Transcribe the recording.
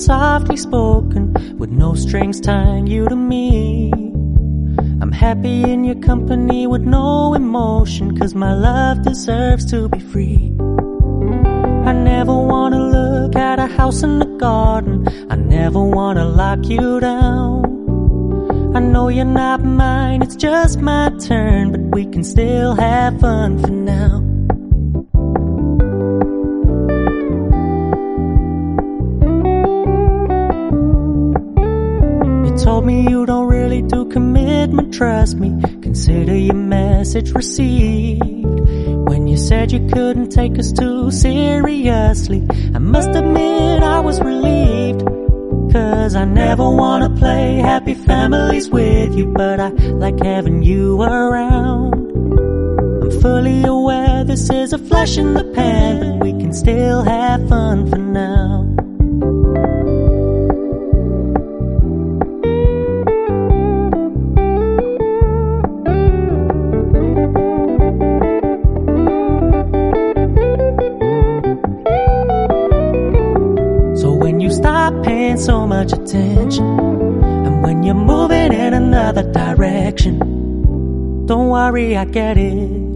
softly spoken, with no strings tying you to me. I'm happy in your company with no emotion, 'cause my love deserves to be free. I never wanna look at a house in the garden, I never wanna lock you down. I know you're not mine, it's just my turn, but we can still have fun for now. You told me you don't really do commitment, trust me, consider your message received. When you said you couldn't take us too seriously, I must admit I was relieved. 'Cause I never wanna play happy families with you, but I like having you around. I'm fully aware this is a flash in the pan, but we can still have fun for now. So much attention, and when you're moving in another direction, don't worry, I get it.